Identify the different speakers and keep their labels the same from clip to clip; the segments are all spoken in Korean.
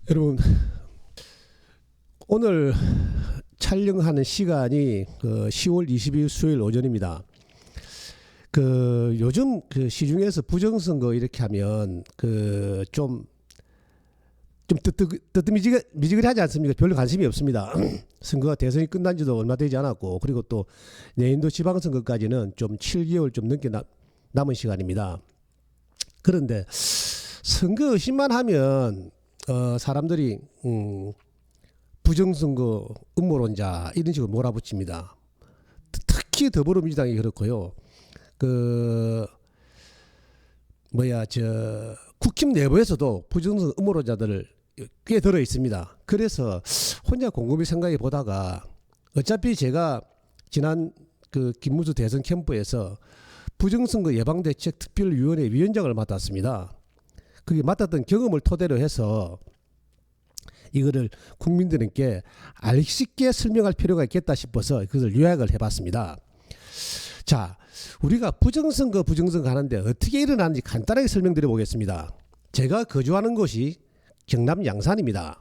Speaker 1: 여러분, 오늘 촬영하는 시간이 10월 20일 수요일 오전입니다. 요즘 시중에서 부정선거 이렇게 하면 좀 뜨뜻미지근하지 않습니까? 별로 관심이 없습니다. 선거가 대선이 끝난 지도 얼마 되지 않았고, 그리고 또 내년도 지방선거까지는 좀 7개월 좀 넘게 남은 시간입니다. 그런데 선거 의심만 하면 사람들이 부정선거 음모론자 이런 식으로 몰아붙입니다. 특히 더불어민주당이 그렇고요. 국힘 내부에서도 부정선거 음모론자들을 꽤 들어 있습니다. 그래서 혼자 곰곰이 생각해 보다가 어차피 제가 지난 김문수 대선 캠프에서 부정선거 예방대책특별위원회 위원장을 맡았습니다. 그게 맡았던 경험을 토대로 해서 이거를 국민들에게 알기 쉽게 설명할 필요가 있겠다 싶어서 그것을 요약을 해봤습니다. 자, 우리가 부정선거 하는데 어떻게 일어나는지 간단하게 설명드려 보겠습니다. 제가 거주하는 곳이 경남 양산입니다.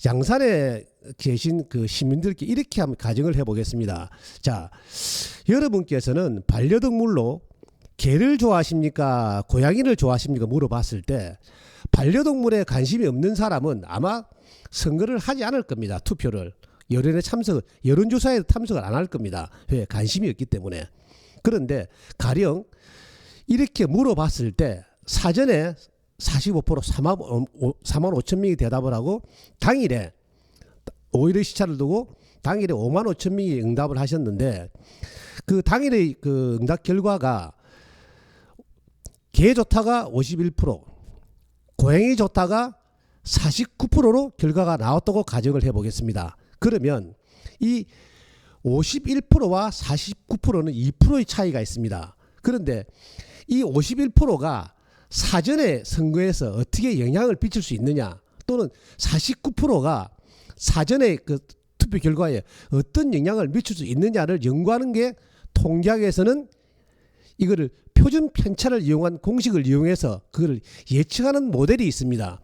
Speaker 1: 양산에 계신 시민들께 이렇게 한번 가정을 해보겠습니다. 자, 여러분께서는 반려동물로 개를 좋아하십니까? 고양이를 좋아하십니까? 물어봤을 때 반려동물에 관심이 없는 사람은 아마 선거를 하지 않을 겁니다. 투표를. 여론조사에 참석을 안 할 겁니다. 왜? 관심이 없기 때문에. 그런데 가령 이렇게 물어봤을 때 사전에 45% 4만 5천 명이 대답을 하고 당일에 5일의 시차를 두고 당일에 5만 5천 명이 응답을 하셨는데 그 당일의 응답 결과가 개 좋다가 51%, 고양이 좋다가 49%로 결과가 나왔다고 가정을 해보겠습니다. 그러면 이 51%와 49%는 2%의 차이가 있습니다. 그런데 이 51%가 사전에 선거에서 어떻게 영향을 미칠 수 있느냐, 또는 49%가 사전에 투표 결과에 어떤 영향을 미칠 수 있느냐를 연구하는 게 통계학에서는 이거를 표준 편차를 이용한 공식을 이용해서 그걸 예측하는 모델이 있습니다.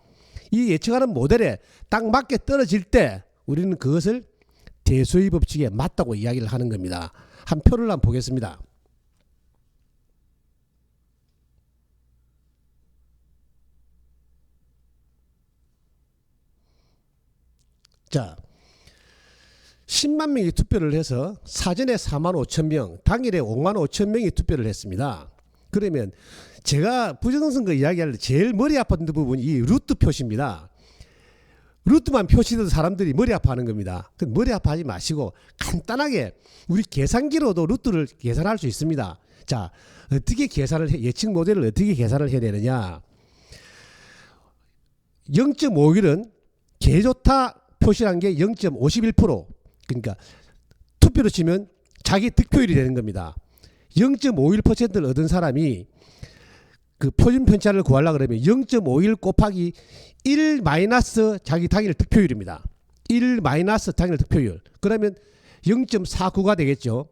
Speaker 1: 이 예측하는 모델에 딱 맞게 떨어질 때 우리는 그것을 대소의 법칙에 맞다고 이야기를 하는 겁니다. 한 표를 한번 보겠습니다. 자, 10만 명이 투표를 해서 사전에 4만 5천 명, 당일에 5만 5천 명이 투표를 했습니다. 그러면 제가 부정선거 이야기할 때 제일 머리 아팠던 부분이 이 루트 표시입니다. 루트만 표시돼도 사람들이 머리 아파하는 겁니다. 머리 아파하지 마시고 간단하게 우리 계산기로도 루트를 계산할 수 있습니다. 자, 어떻게 예측 모델을 어떻게 계산을 해야 되느냐. 0.5일은 개 좋다 표시한 게 0.51%, 그러니까 투표로 치면 자기 득표율이 되는 겁니다. 0.51%를 얻은 사람이 표준 편차를 구하려고 그러면 0.51 곱하기 1 마이너스 자기 당일 득표율입니다. 1 마이너스 당일 득표율. 그러면 0.49가 되겠죠.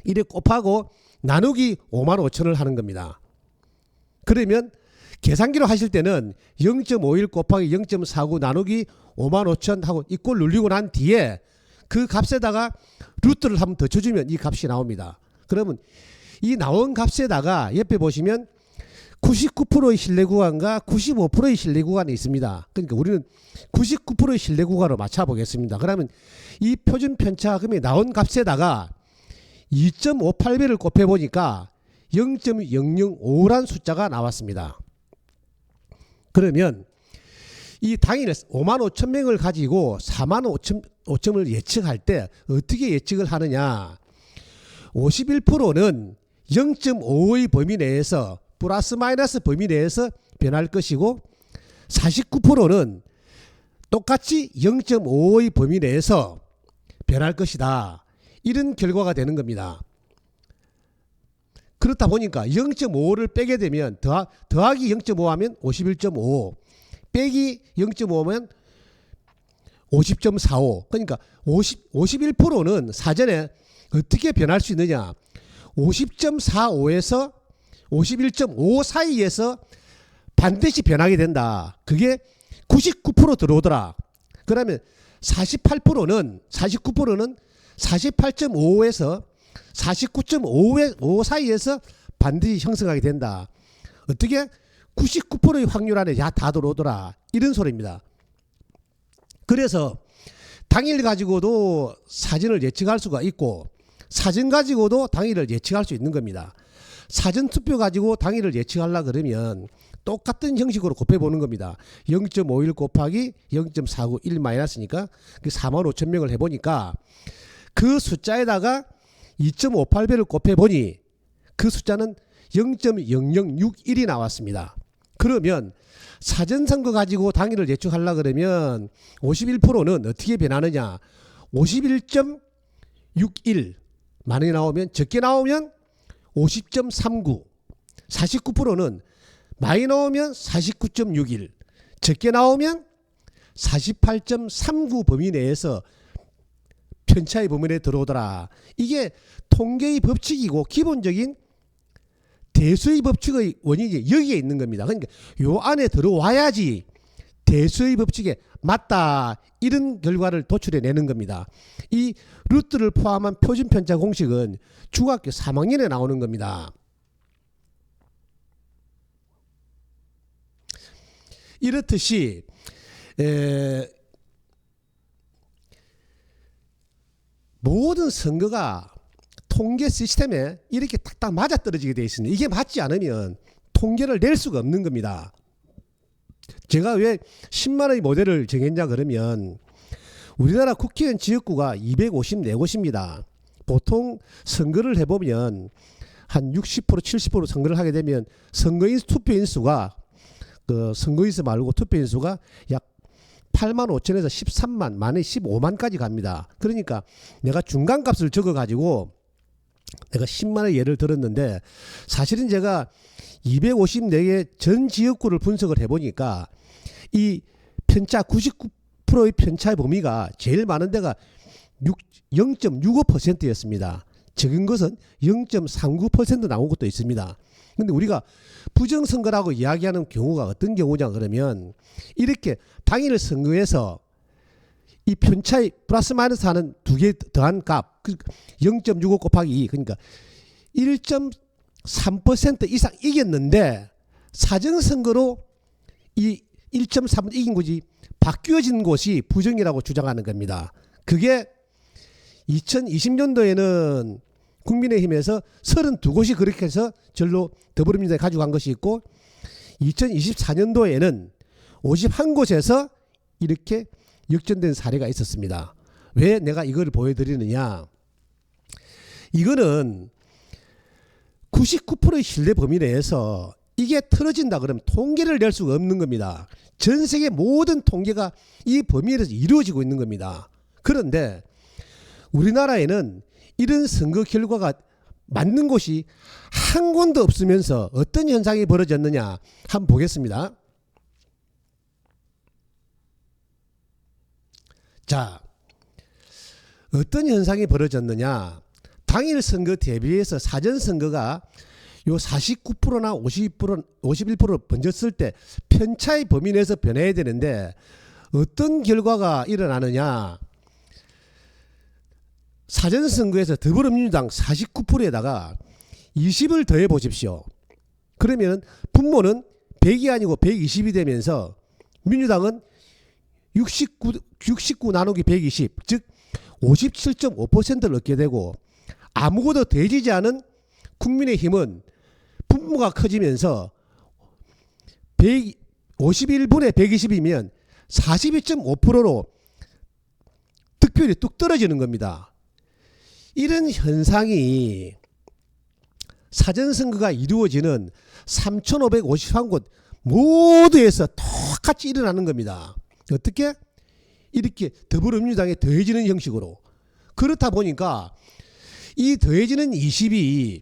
Speaker 1: 이래 곱하고 나누기 5만 5천을 하는 겁니다. 그러면 계산기로 하실 때는 0.51 곱하기 0.49 나누기 5만 5천 하고 이꼴 눌리고 난 뒤에 그 값에다가 루트를 한번 더 쳐주면 이 값이 나옵니다. 그러면 이 나온 값에다가 옆에 보시면 99%의 신뢰 구간과 95%의 신뢰 구간이 있습니다. 그러니까 우리는 99%의 신뢰 구간으로 맞춰 보겠습니다. 그러면 이 표준 편차금이 나온 값에다가 2.58배를 곱해 보니까 0.0055란 숫자가 나왔습니다. 그러면 이 당일 5만 5천 명을 가지고 4만 5천을 예측할 때 어떻게 예측을 하느냐. 51%는 0.55의 범위 내에서 플러스 마이너스 범위 내에서 변할 것이고 49%는 똑같이 0.55의 범위 내에서 변할 것이다. 이런 결과가 되는 겁니다. 그렇다 보니까 0.55를 빼게 되면 더하기 0.5 하면 51.5, 빼기 0.5면 50.45. 그러니까 51%는 사전에 어떻게 변할 수 있느냐. 50.45에서 51.5 사이에서 반드시 변하게 된다. 그게 99% 들어오더라. 그러면 49%는 48.55에서 49.5 사이에서 반드시 형성하게 된다. 어떻게? 99%의 확률 안에 다 들어오더라. 이런 소리입니다. 그래서 당일 가지고도 사진을 예측할 수가 있고 사진 가지고도 당일을 예측할 수 있는 겁니다. 사전 투표 가지고 당일을 예측하려고 그러면 똑같은 형식으로 곱해보는 겁니다. 0.51 곱하기 0.491 마이너스니까 45,000명을 해보니까 그 숫자에다가 2.58배를 곱해보니 그 숫자는 0.0061이 나왔습니다. 그러면 사전선거 가지고 당일을 예측하려고 그러면 51%는 어떻게 변하느냐. 51.61 많이 나오면 적게 나오면 50.39 49%는 많이 나오면 49.61 적게 나오면 48.39 범위 내에서 편차의 범위 내에 들어오더라. 이게 통계의 법칙이고 기본적인 대수의 법칙의 원인이 여기에 있는 겁니다. 그러니까 요 안에 들어와야지 대수의 법칙에 맞다 이런 결과를 도출해내는 겁니다. 이 루트를 포함한 표준 편차 공식은 중학교 3학년에 나오는 겁니다. 이렇듯이 모든 선거가 통계 시스템에 이렇게 딱딱 맞아떨어지게 되어 있습니다. 이게 맞지 않으면 통계를 낼 수가 없는 겁니다. 제가 왜 10만의 모델을 정했냐 그러면 우리나라 국회의원 지역구가 254곳입니다. 보통 선거를 해보면 한 60% 70% 선거를 하게 되면 선거인수 투표인수가 그 선거인수 말고 투표인수가 약 8만 5천에서 13만 만에 15만까지 갑니다. 그러니까 내가 중간값을 적어가지고 내가 10만의 예를 들었는데 사실은 제가 254개 전 지역구를 분석을 해보니까 이 편차 99%의 편차의 범위가 제일 많은 데가 0.65%였습니다. 적은 것은 0.39% 나온 것도 있습니다. 근데 우리가 부정선거라고 이야기하는 경우가 어떤 경우냐 그러면 이렇게 당일 선거에서 이 편차의 플러스 마이너스 하는 두 개 더한 값 0.65 곱하기 2 그러니까 1.3% 이상 이겼는데 사정선거로 이 1.3% 이긴 것이 바뀌어진 곳이 부정이라고 주장하는 겁니다. 그게 2020년도에는 국민의힘에서 32곳이 그렇게 해서 절로 더불어민주당이 가져간 것이 있고 2024년도에는 51곳에서 이렇게 역전된 사례가 있었습니다. 왜 내가 이걸 보여드리느냐. 이거는 99%의 신뢰 범위 내에서 이게 틀어진다 그러면 통계를 낼 수가 없는 겁니다. 전 세계 모든 통계가 이 범위 내에서 이루어지고 있는 겁니다. 그런데 우리나라에는 이런 선거 결과가 맞는 곳이 한 곳도 없으면서 어떤 현상이 벌어졌느냐 한번 보겠습니다. 자, 어떤 현상이 벌어졌느냐. 당일 선거 대비해서 사전 선거가 요 49%나 51% 번졌을 때 편차의 범위 내에서 변해야 되는데 어떤 결과가 일어나느냐. 사전 선거에서 더불어민주당 49%에다가 20을 더해 보십시오. 그러면 분모는 100이 아니고 120이 되면서 민주당은 69 나누기 120, 즉 57.5%를 얻게 되고 아무것도 더해지지 않은 국민의힘은 분모가 커지면서 51분의 120이면 42.5%로 득표율이 뚝 떨어지는 겁니다. 이런 현상이 사전선거가 이루어지는 3,551곳 모두에서 똑같이 일어나는 겁니다. 어떻게? 이렇게 더불어민주당에 더해지는 형식으로. 그렇다 보니까 이 더해지는 20이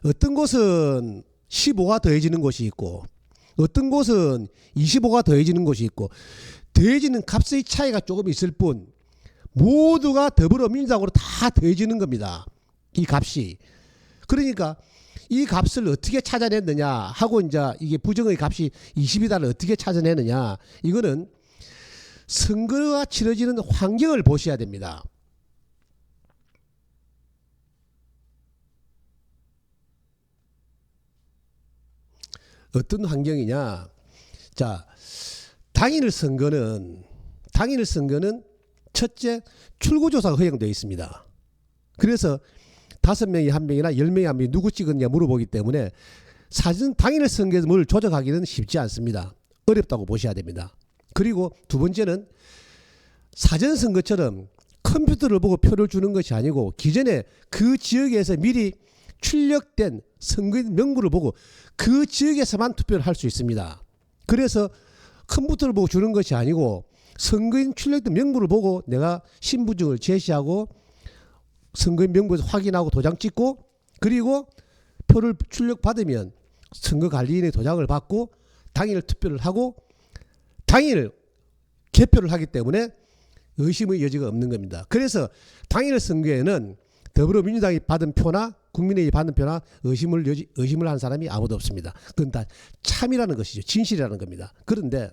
Speaker 1: 어떤 곳은 15가 더해지는 곳이 있고 어떤 곳은 25가 더해지는 곳이 있고 더해지는 값의 차이가 조금 있을 뿐 모두가 더불어민주당으로 다 더해지는 겁니다. 이 값이. 그러니까 이 값을 어떻게 찾아냈느냐 하고 이제 이게 부정의 값이 20이다를 어떻게 찾아내느냐. 이거는 선거가 치러지는 환경을 보셔야 됩니다. 어떤 환경이냐? 자, 당일 선거는 첫째 출구조사가 허용되어 있습니다. 그래서 5명이 1명이나 10명이 1명이 누구 찍었냐 물어보기 때문에 사전 당일 선거에서 뭘 조작하기는 쉽지 않습니다. 어렵다고 보셔야 됩니다. 그리고 두 번째는 사전 선거처럼 컴퓨터를 보고 표를 주는 것이 아니고 기존에 그 지역에서 미리 출력된 선거인 명부를 보고 그 지역에서만 투표를 할 수 있습니다. 그래서 컴퓨터를 보고 주는 것이 아니고 선거인 출력된 명부를 보고 내가 신분증을 제시하고 선거인 명부에서 확인하고 도장 찍고 그리고 표를 출력받으면 선거관리인의 도장을 받고 당일 투표를 하고 당일 개표를 하기 때문에 의심의 여지가 없는 겁니다. 그래서 당일 선거에는 더불어민주당이 받은 표나 국민의힘이 받은 표나 의심을 한 사람이 아무도 없습니다. 그건 다 참이라는 것이죠. 진실이라는 겁니다. 그런데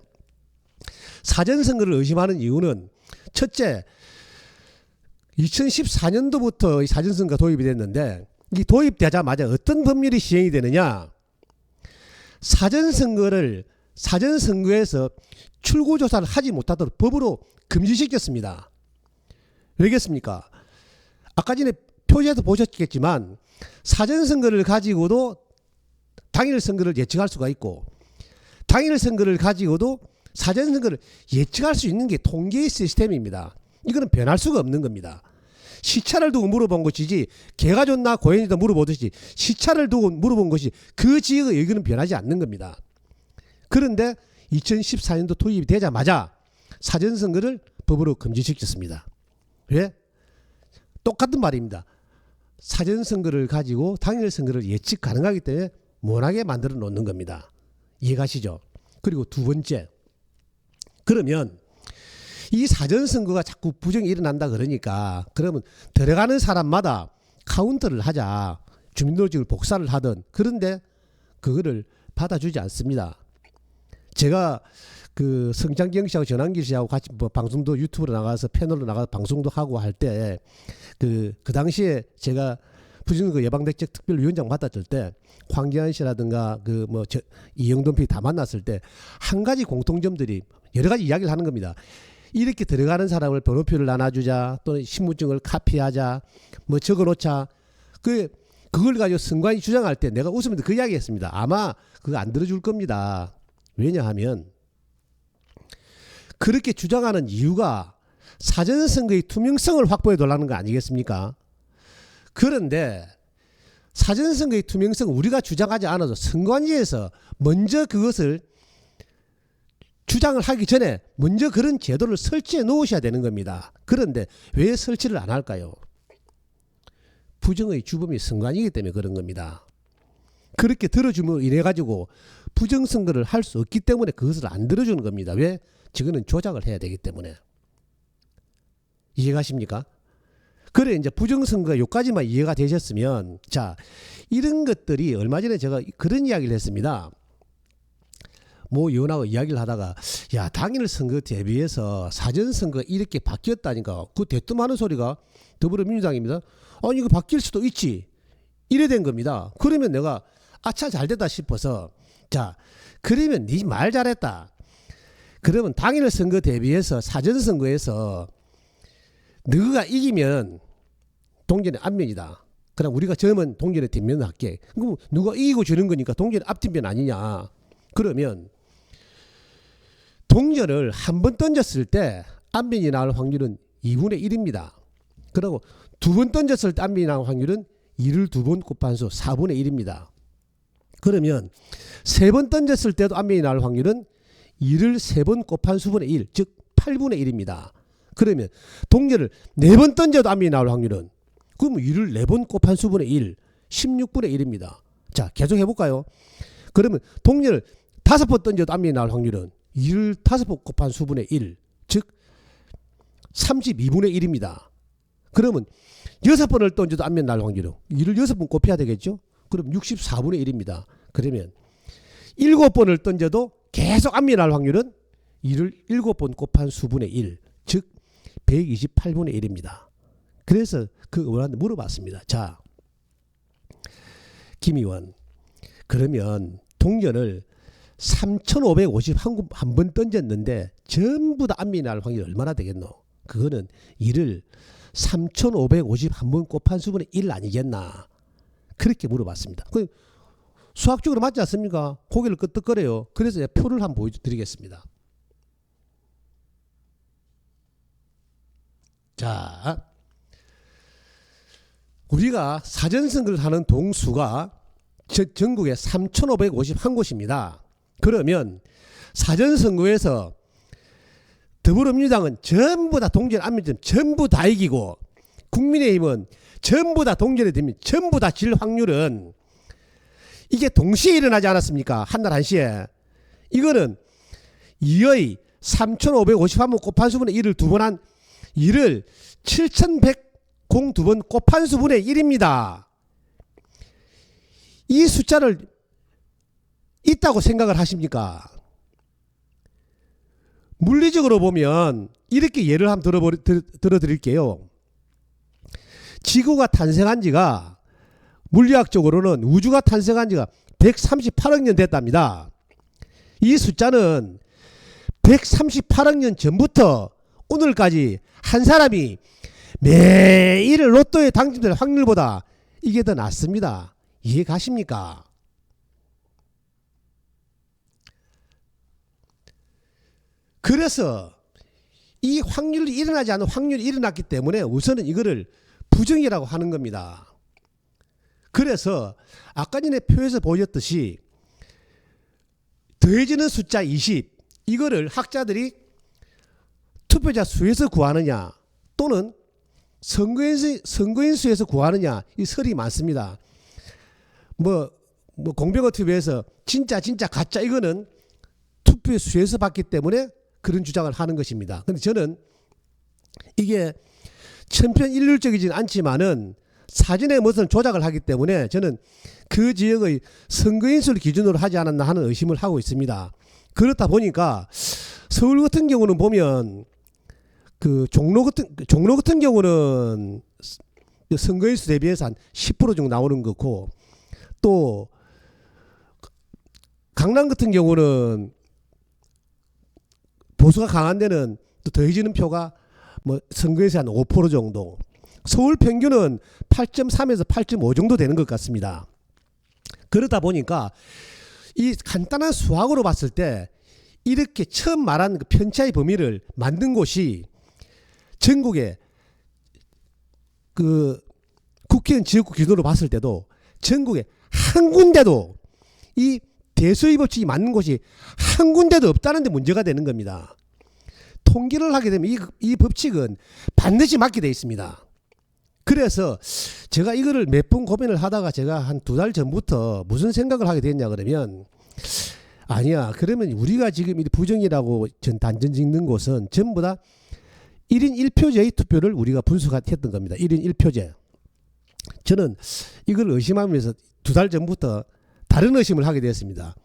Speaker 1: 사전선거를 의심하는 이유는 첫째 2014년도부터 사전선거가 도입이 됐는데 이 도입되자마자 어떤 법률이 시행이 되느냐, 사전선거에서 출구조사를 하지 못하도록 법으로 금지시켰습니다. 왜겠습니까? 아까 전에 표지에도 보셨겠지만 사전선거를 가지고도 당일 선거를 예측할 수가 있고 당일 선거를 가지고도 사전선거를 예측할 수 있는 게 통계 시스템입니다. 이거는 변할 수가 없는 겁니다. 시차를 두고 물어본 것이지 개가 좋나 고양이다 물어보듯이 시차를 두고 물어본 것이 그 지역의 의견은 변하지 않는 겁니다. 그런데 2014년도 도입이 되자마자 사전선거를 법으로 금지시켰습니다. 왜? 똑같은 말입니다. 사전선거를 가지고 당일선거를 예측 가능하기 때문에 못하게 만들어 놓는 겁니다. 이해가시죠? 그리고 두 번째, 그러면 이 사전선거가 자꾸 부정이 일어난다 그러니까 그러면 들어가는 사람마다 카운터를 하자, 주민등록증을 복사를 하든, 그런데 그거를 받아주지 않습니다. 제가 그 성장경 씨하고 전환길 씨하고 같이 뭐 방송도 유튜브로 나가서 패널로 나가서 방송도 하고 할 때 그 당시에 제가 부정선거 예방대책 특별위원장 맡았을 때 황교안 씨라든가 그 뭐 이영돈 PD 다 만났을 때 한 가지 공통점들이 여러 가지 이야기를 하는 겁니다. 이렇게 들어가는 사람을 번호표를 나눠주자, 또는 신분증을 카피하자, 뭐 적어놓자. 그걸 가지고 선관위 주장할 때 내가 웃으면서 그 이야기했습니다. 아마 그거 안 들어줄 겁니다. 왜냐하면 그렇게 주장하는 이유가 사전선거의 투명성을 확보해 달라는 거 아니겠습니까? 그런데 사전선거의 투명성은 우리가 주장하지 않아도 선관위에서 먼저 그것을 주장을 하기 전에 먼저 그런 제도를 설치해 놓으셔야 되는 겁니다. 그런데 왜 설치를 안 할까요? 부정의 주범이 선관위이기 때문에 그런 겁니다. 그렇게 들어주면 이래 가지고 부정선거를 할 수 없기 때문에 그것을 안 들어주는 겁니다. 왜? 저거는 조작을 해야 되기 때문에. 이해가십니까? 그래, 이제 부정선거 요까지만 이해가 되셨으면, 자, 이런 것들이 얼마 전에 제가 그런 이야기를 했습니다. 모 의원하고 이야기를 하다가, 야, 당일 선거 대비해서 사전선거가 이렇게 바뀌었다니까. 그 대뜸 하는 소리가 더불어민주당입니다. 아니, 이거 바뀔 수도 있지. 이래 된 겁니다. 그러면 내가 아차 잘 됐다 싶어서, 자, 그러면 네 말 잘했다. 그러면 당일 선거 대비해서 사전선거에서 너가 이기면 동전의 앞면이다. 그럼 우리가 져면 동전의 뒷면을 할게. 그럼 누가 이기고 지는 거니까 동전의 앞뒷면 아니냐. 그러면 동전을 한 번 던졌을 때 앞면이 나올 확률은 2분의 1입니다. 그리고 두 번 던졌을 때 앞면이 나올 확률은 2를 두 번 곱한 수 4분의 1입니다. 그러면 세 번 던졌을 때도 앞면이 나올 확률은 2를 세 번 곱한 수분의 1, 즉 8분의 1입니다. 그러면 동전을 4번 던져도 앞면이 나올 확률은, 그럼 2를 4번 곱한 수분의 1, 16분의 1입니다. 자, 계속 해볼까요? 그러면 동전을 5번 던져도 앞면이 나올 확률은 2를 5번 곱한 수분의 1, 즉 32분의 1입니다. 그러면 6번을 던져도 앞면 나올 확률은 2를 6번 곱해야 되겠죠? 그럼 64분의 1입니다. 그러면 7번을 던져도 계속 앞면 나올 확률은 이를 7번 곱한 수분의 1, 즉 128분의 1입니다. 그래서 그 의원한테 물어봤습니다. 자, 김 의원, 그러면 동전을 3,551번 던졌는데 전부 다 안면이 날 확률이 얼마나 되겠노? 그거는 이를 3,551번 곱한 수분의 1 아니겠나? 그렇게 물어봤습니다. 그 수학적으로 맞지 않습니까? 고개를 끄덕거려요. 그래서 표를 한번 보여드리겠습니다. 자, 우리가 사전선거를 하는 동수가 전국에 3,551곳입니다. 그러면 사전선거에서 더불어민주당은 전부 다 동전 안면점 전부 다 이기고 국민의힘은 전부 다 동전이 되면 전부 다 질 확률은 이게 동시에 일어나지 않았습니까? 한날 한시에. 이거는 2의 3,551번 곱한 수분의 1을 두 번 한 2를 7,102번 곱한 수분의 1입니다. 이 숫자를 있다고 생각을 하십니까? 물리적으로 보면 이렇게 예를 한번 들어드릴게요. 지구가 탄생한 지가 물리학적으로는 우주가 탄생한 지가 138억 년 됐답니다. 이 숫자는 138억 년 전부터 오늘까지 한 사람이 매일 로또에 당첨될 확률보다 이게 더 낮습니다. 이해 가십니까? 그래서 이 확률이 일어나지 않은 확률이 일어났기 때문에 우선은 이거를 부정이라고 하는 겁니다. 그래서 아까 전에 표에서 보였듯이 더해지는 숫자 20 이거를 학자들이 투표자 수에서 구하느냐 또는 선거인 수에서 구하느냐 이 설이 많습니다. 뭐 공병호 TV에서 진짜 가짜 이거는 투표의 수에서 봤기 때문에 그런 주장을 하는 것입니다. 근데 저는 이게 천편일률적이진 않지만은 사전에 무슨 조작을 하기 때문에 저는 그 지역의 선거인 수를 기준으로 하지 않았나 하는 의심을 하고 있습니다. 그렇다 보니까 서울 같은 경우는 보면 그 종로 같은 경우는 선거인 수 대비해서 한 10% 정도 나오는 거고 또 강남 같은 경우는 보수가 강한 데는 또 더해지는 표가 뭐 선거에서 한 5% 정도, 서울 평균은 8.3에서 8.5 정도 되는 것 같습니다. 그러다 보니까 이 간단한 수학으로 봤을 때 이렇게 처음 말한 그 편차의 범위를 만든 곳이 전국에 그 국회의원 지역구 기준으로 봤을 때도 전국에 한 군데도 이 대수의 법칙이 맞는 곳이 한 군데도 없다는 데 문제가 되는 겁니다. 통계를 하게 되면 이 법칙은 반드시 맞게 되어 있습니다. 그래서 제가 이거를 몇 번 고민을 하다가 제가 한 2달 전부터 무슨 생각을 하게 됐냐 그러면 아니야 그러면 우리가 지금 부정이라고 단정 짓는 곳은 전부 다 1인 1표제의 투표를 우리가 분석했던 겁니다. 1인 1표제. 저는 이걸 의심하면서 2달 전부터 다른 의심을 하게 됐습니다.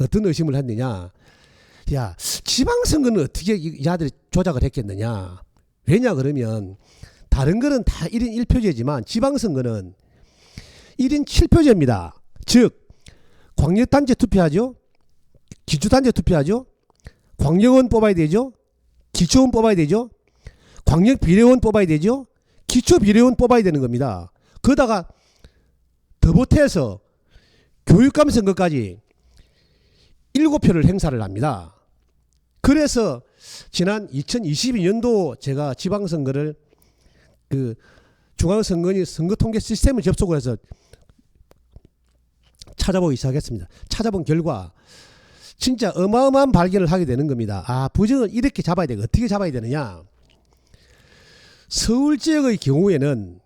Speaker 1: 어떤 의심을 했느냐. 야 지방선거는 어떻게 이 아들이 조작을 했겠느냐. 왜냐 그러면 다른 거는 다 1인 1표제지만 지방선거는 1인 7표제입니다. 즉 광역단체 투표하죠. 기초단체 투표하죠. 광역원 뽑아야 되죠. 기초원 뽑아야 되죠. 광역비례원 뽑아야 되죠. 기초비례원 뽑아야 되는 겁니다. 그러다가 더 보태서 교육감 선거까지 7표를 행사를 합니다. 그래서 지난 2022년도 제가 지방선거를 그 중앙선거위 선거통계 시스템을 접속을 해서 찾아보기 시작했습니다. 찾아본 결과 진짜 어마어마한 발견을 하게 되는 겁니다. 아 부정을 이렇게 잡아야 되고 어떻게 잡아야 되느냐. 서울 지역의 경우에는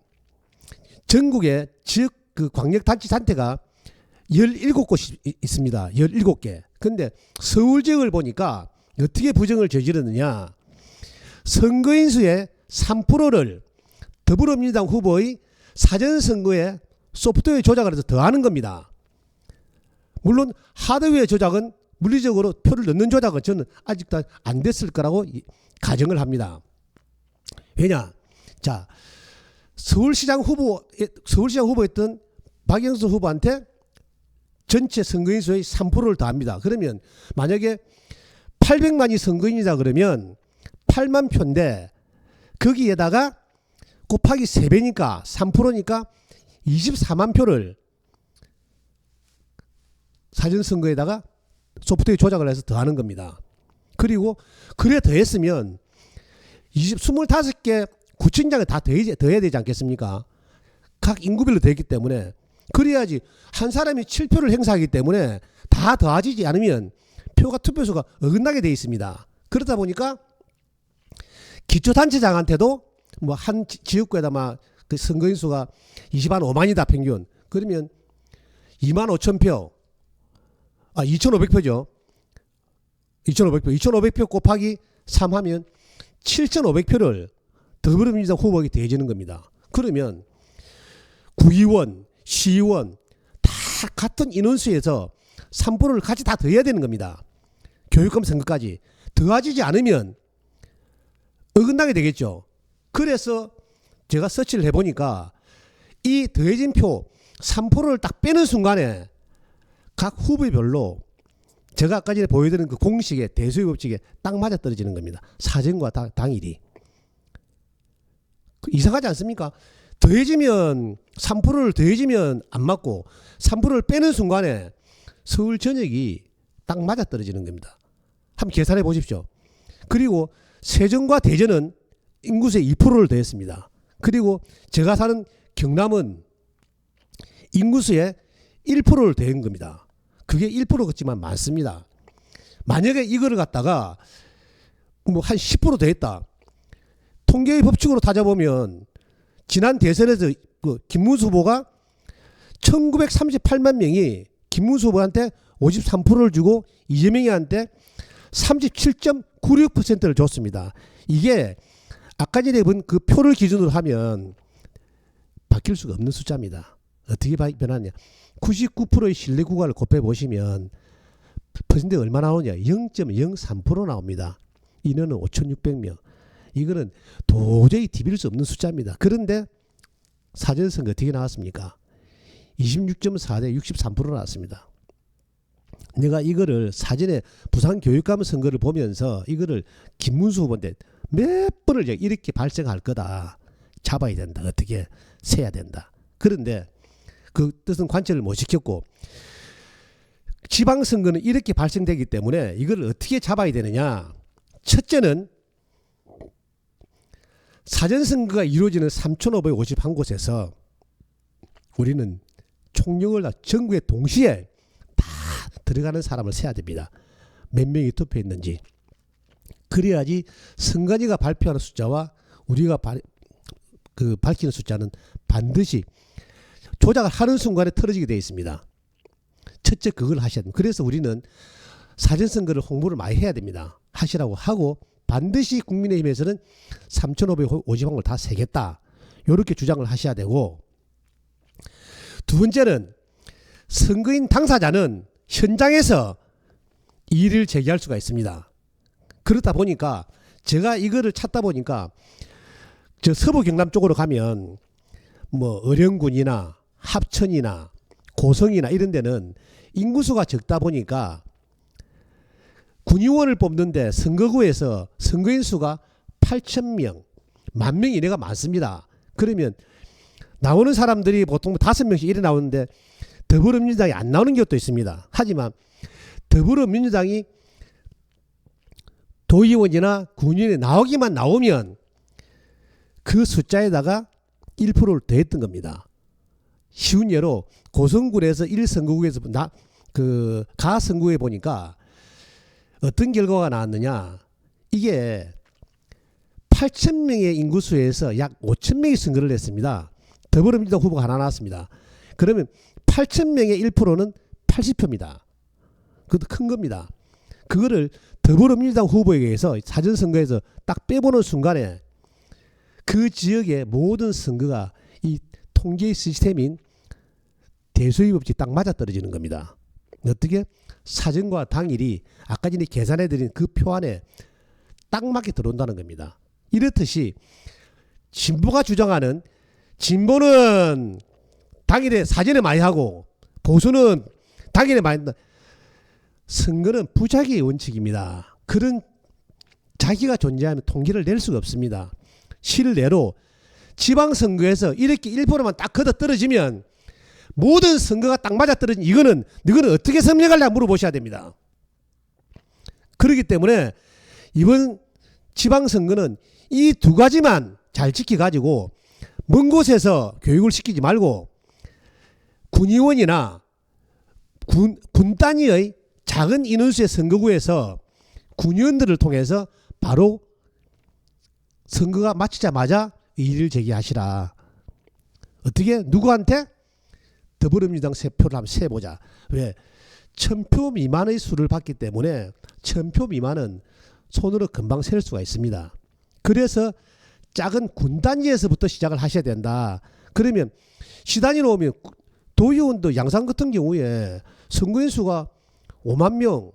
Speaker 1: 전국에 지역 그 광역단체단체가 17곳이 있습니다. 17개. 근데 서울 지역을 보니까 어떻게 부정을 저지르느냐. 선거인 수의 3%를 더불어민주당 후보의 사전선거에 소프트웨어 조작을 해서 더하는 겁니다. 물론 하드웨어 조작은 물리적으로 표를 넣는 조작은 저는 아직도 안 됐을 거라고 가정을 합니다. 왜냐? 자, 서울시장 후보였던 박영선 후보한테 전체 선거인 수의 3%를 더합니다. 그러면 만약에 800만이 선거인이다 그러면 8만 표인데 거기에다가 곱하기 3배니까 3%니까 24만 표를 사전선거에다가 소프트웨어 조작을 해서 더하는 겁니다. 그리고 그래 더했으면 25개 구청장을 다 더해야 되지 않겠습니까? 각 인구별로 더했기 때문에 그래야지 한 사람이 7표를 행사하기 때문에 다 더해지지 않으면 표가 투표수가 어긋나게 돼 있습니다. 그러다 보니까 기초단체장한테도 뭐 한 지역구에다 막 그 선거인 수가 25만이다 평균. 그러면 2만 5천 표, 2,500표죠. 2,500표 곱하기 3하면 7,500표를 더불어민주당 후보에게 대해지는 겁니다. 그러면 구의원, 시의원 다 같은 인원수에서 3%를 같이 다 더해야 되는 겁니다. 교육감 선거까지 더해지지 않으면 어긋나게 되겠죠. 그래서 제가 서치를 해보니까 이 더해진 표 3%를 딱 빼는 순간에 각 후보별로 제가 아까 전에 보여드린 그 공식에 대수의 법칙에 딱 맞아떨어지는 겁니다. 사전과 당일이. 이상하지 않습니까? 더해지면 3%를 더해지면 안 맞고 3%를 빼는 순간에 서울 전역이 딱 맞아떨어지는 겁니다. 한번 계산해 보십시오. 그리고 세종과 대전은 인구수의 2%를 더했습니다. 그리고 제가 사는 경남은 인구수의 1%를 더한 겁니다. 그게 1% 같지만 많습니다. 만약에 이거를 갖다가 뭐 한 10% 더했다. 통계의 법칙으로 따져보면 지난 대선에서 그 김문수 후보가 1938만 명이 김문수 후보한테 53%를 주고 이재명이한테 37.96%를 줬습니다. 이게 아까 전에 본 그 표를 기준으로 하면 바뀔 수가 없는 숫자입니다. 어떻게 변하냐. 99%의 신뢰 구간을 곱해보시면 퍼센트가 얼마 나오냐. 0.03% 나옵니다. 인원은 5,600명. 이거는 도저히 디빌 수 없는 숫자입니다. 그런데 사전선거 어떻게 나왔습니까? 26.4대 63% 나왔습니다. 내가 이거를 사전에 부산교육감 선거를 보면서 이거를 김문수 후보인데 몇 번을 이렇게 발생할 거다. 잡아야 된다. 어떻게 세야 된다. 그런데 그 뜻은 관철을 못 시켰고 지방선거는 이렇게 발생되기 때문에 이걸 어떻게 잡아야 되느냐. 첫째는 사전선거가 이루어지는 3,551곳에서 우리는 총력을 다 전국에 동시에 다 들어가는 사람을 세야 됩니다. 몇 명이 투표했는지. 그래야지 선관위가 발표하는 숫자와 우리가 밝히는 숫자는 반드시 조작을 하는 순간에 틀어지게 되어 있습니다. 첫째 그걸 하셔야 됩니다. 그래서 우리는 사전선거를 홍보를 많이 해야 됩니다. 하시라고 하고 반드시 국민의힘에서는 3,551을 다 세겠다. 이렇게 주장을 하셔야 되고 두 번째는 선거인 당사자는 현장에서 이의를 제기할 수가 있습니다. 그렇다 보니까 제가 이거를 찾다 보니까 저 서부 경남 쪽으로 가면 뭐 어령군이나 합천이나 고성이나 이런 데는 인구수가 적다 보니까 군의원을 뽑는데 선거구에서 선거인 수가 8,000명, 10,000명 이내가 많습니다. 그러면 나오는 사람들이 보통 5명씩 이래 나오는데 더불어민주당이 안 나오는 것도 있습니다. 하지만 더불어민주당이 도의원이나 군의원에 나오면 그 숫자에다가 1%를 더했던 겁니다. 쉬운 예로 고성군에서 1선거구에서 가선거구에 보니까 어떤 결과가 나왔느냐. 이게 8,000명의 인구수에서 약 5,000명이 선거를 했습니다. 더불어민주당 후보가 하나 나왔습니다. 그러면 8,000명의 1%는 80표입니다. 그것도 큰 겁니다. 그거를 더불어민주당 후보에게 해서 사전선거에서 딱 빼보는 순간에 그 지역의 모든 선거가 이 통계 시스템인 대수의 법칙이 딱 맞아떨어지는 겁니다. 어떻게? 사전과 당일이 아까 전에 계산해드린 그 표 안에 딱 맞게 들어온다는 겁니다. 이렇듯이 진보가 주장하는 진보는 당일에 사전에 많이 하고 보수는 당일에 많이 한다. 선거는 부작위의 원칙입니다. 그런 자기가 존재하면 통계를 낼 수가 없습니다. 실내로 지방선거에서 이렇게 1%만 딱 걷어 떨어지면 모든 선거가 딱 맞아 떨어진 이거는 너희는 어떻게 설명하려고 물어보셔야 됩니다. 그렇기 때문에 이번 지방선거는 이 두 가지만 잘 지켜가지고 먼 곳에서 교육을 시키지 말고 군의원이나 군 단위의 작은 인원수의 선거구에서 군의원들을 통해서 바로 선거가 마치자마자 이의를 제기하시라. 어떻게? 누구한테? 더불어민주당 세표를 한번 세보자. 왜? 1000표 미만의 수를 받기 때문에 1000표 미만은 손으로 금방 셀 수가 있습니다. 그래서 작은 군 단위에서부터 시작을 하셔야 된다. 그러면 시단위로 오면 도의원도 양산 같은 경우에 선거인 수가 5만 명,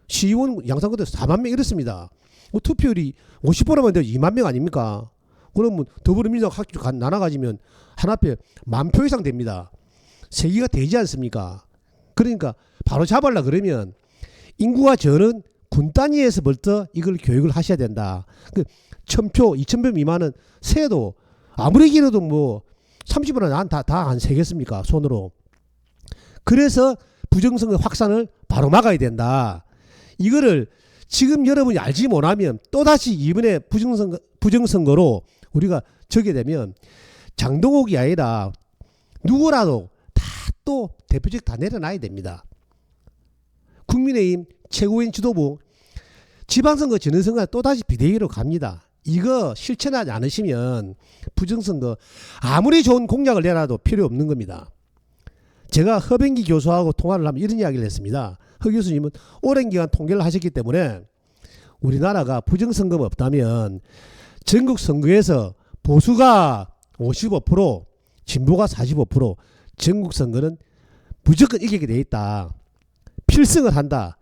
Speaker 1: 시의원 양산 같은 4만 명 이렇습니다. 뭐 투표율이 50%만 되면 2만 명 아닙니까? 그러면 더불어민주당 학교 나눠가지면 한 앞에 10,000표 이상 됩니다. 세기가 되지 않습니까? 그러니까 바로 잡으려 그러면 인구가 적은 군 단위에서부터 이걸 교육을 하셔야 된다. 1000표, 2000표 미만은 세도 아무리 길어도 뭐 30분은 다 안 세겠습니까? 손으로. 그래서 부정선거 확산을 바로 막아야 된다. 이거를 지금 여러분이 알지 못하면 또다시 이번에 부정선거로 우리가 적게 되면 장동욱이 아니라 누구라도 다 또 대표직 다 내려놔야 됩니다. 국민의힘 최고위원 지도부 지방선거 지방선거 또다시 비대위로 갑니다. 이거 실천하지 않으시면 부정선거 아무리 좋은 공약을 내놔도 필요 없는 겁니다. 제가 허병기 교수하고 통화를 하면 이런 이야기를 했습니다. 허 교수님은 오랜 기간 통계를 하셨기 때문에 우리나라가 부정선거가 없다면 전국 선거에서 보수가 55%, 진보가 45%, 전국 선거는 무조건 이기게 돼 있다. 필승을 한다.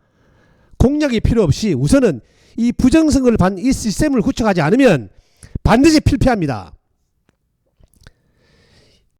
Speaker 1: 공약이 필요 없이 우선은 이 부정선거를 받는 이 시스템을 구축하지 않으면 반드시 필패합니다.